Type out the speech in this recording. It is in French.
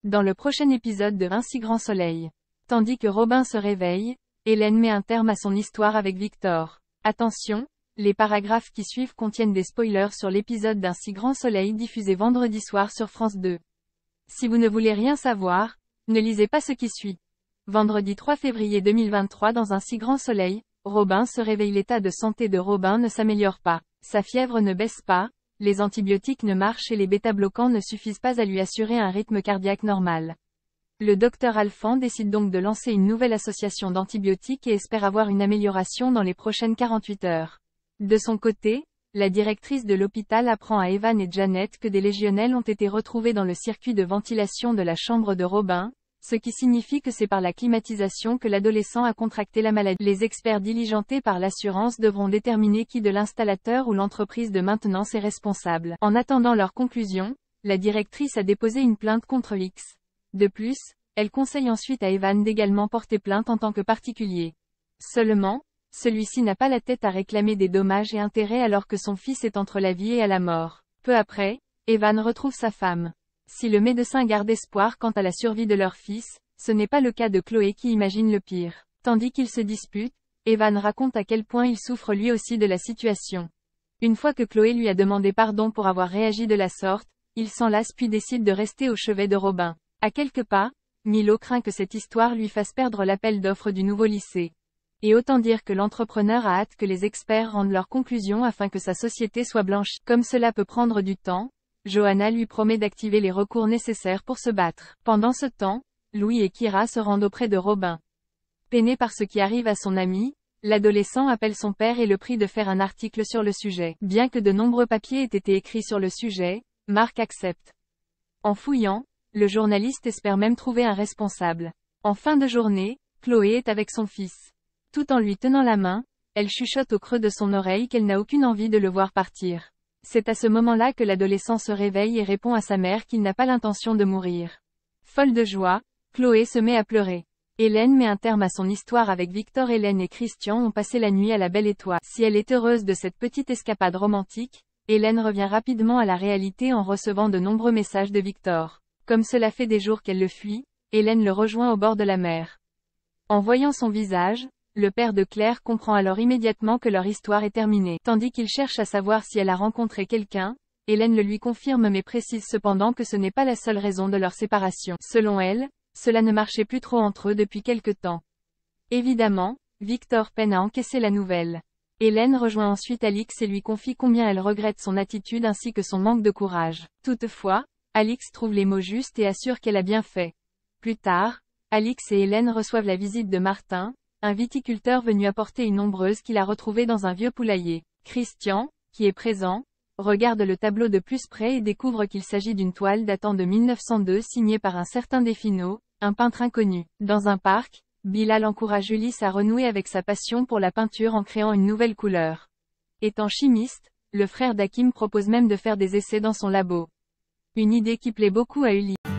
Dans le prochain épisode de Un si grand soleil. Tandis que Robin se réveille, Hélène met un terme à son histoire avec Victor. Attention, les paragraphes qui suivent contiennent des spoilers sur l'épisode d'Un si grand soleil diffusé vendredi soir sur France 2. Si vous ne voulez rien savoir, ne lisez pas ce qui suit. Vendredi 3 février 2023 dans Un si grand soleil, Robin se réveille. L'état de santé de Robin ne s'améliore pas. Sa fièvre ne baisse pas, les antibiotiques ne marchent et les bêta-bloquants ne suffisent pas à lui assurer un rythme cardiaque normal. Le docteur Alphand décide donc de lancer une nouvelle association d'antibiotiques et espère avoir une amélioration dans les prochaines 48 heures. De son côté, la directrice de l'hôpital apprend à Evan et Janet que des légionelles ont été retrouvées dans le circuit de ventilation de la chambre de Robin, ce qui signifie que c'est par la climatisation que l'adolescent a contracté la maladie. Les experts diligentés par l'assurance devront déterminer qui de l'installateur ou l'entreprise de maintenance est responsable. En attendant leur conclusion, la directrice a déposé une plainte contre X. De plus, elle conseille ensuite à Evan d'également porter plainte en tant que particulier. Seulement, celui-ci n'a pas la tête à réclamer des dommages et intérêts alors que son fils est entre la vie et à la mort. Peu après, Evan retrouve sa femme. Si le médecin garde espoir quant à la survie de leur fils, ce n'est pas le cas de Chloé qui imagine le pire. Tandis qu'ils se disputent, Evan raconte à quel point il souffre lui aussi de la situation. Une fois que Chloé lui a demandé pardon pour avoir réagi de la sorte, il s'en lasse puis décide de rester au chevet de Robin. À quelques pas, Milo craint que cette histoire lui fasse perdre l'appel d'offres du nouveau lycée. Et autant dire que l'entrepreneur a hâte que les experts rendent leurs conclusions afin que sa société soit blanchie. Comme cela peut prendre du temps, Johanna lui promet d'activer les recours nécessaires pour se battre. Pendant ce temps, Louis et Kira se rendent auprès de Robin. Peiné par ce qui arrive à son ami, l'adolescent appelle son père et le prie de faire un article sur le sujet. Bien que de nombreux papiers aient été écrits sur le sujet, Marc accepte. En fouillant, le journaliste espère même trouver un responsable. En fin de journée, Chloé est avec son fils. Tout en lui tenant la main, elle chuchote au creux de son oreille qu'elle n'a aucune envie de le voir partir. C'est à ce moment-là que l'adolescent se réveille et répond à sa mère qu'il n'a pas l'intention de mourir. Folle de joie, Chloé se met à pleurer. Hélène met un terme à son histoire avec Victor. Hélène et Christian ont passé la nuit à la Belle Étoile. Si elle est heureuse de cette petite escapade romantique, Hélène revient rapidement à la réalité en recevant de nombreux messages de Victor. Comme cela fait des jours qu'elle le fuit, Hélène le rejoint au bord de la mer. En voyant son visage, le père de Claire comprend alors immédiatement que leur histoire est terminée. Tandis qu'il cherche à savoir si elle a rencontré quelqu'un, Hélène le lui confirme mais précise cependant que ce n'est pas la seule raison de leur séparation. Selon elle, cela ne marchait plus trop entre eux depuis quelque temps. Évidemment, Victor peine à encaisser la nouvelle. Hélène rejoint ensuite Alix et lui confie combien elle regrette son attitude ainsi que son manque de courage. Toutefois, Alix trouve les mots justes et assure qu'elle a bien fait. Plus tard, Alix et Hélène reçoivent la visite de Martin, un viticulteur venu apporter une ombreuse qu'il a retrouvée dans un vieux poulailler. Christian, qui est présent, regarde le tableau de plus près et découvre qu'il s'agit d'une toile datant de 1902 signée par un certain Defino, un peintre inconnu. Dans un parc, Bilal encourage Ulysse à renouer avec sa passion pour la peinture en créant une nouvelle couleur. Étant chimiste, le frère d'Hakim propose même de faire des essais dans son labo. Une idée qui plaît beaucoup à Ulysse.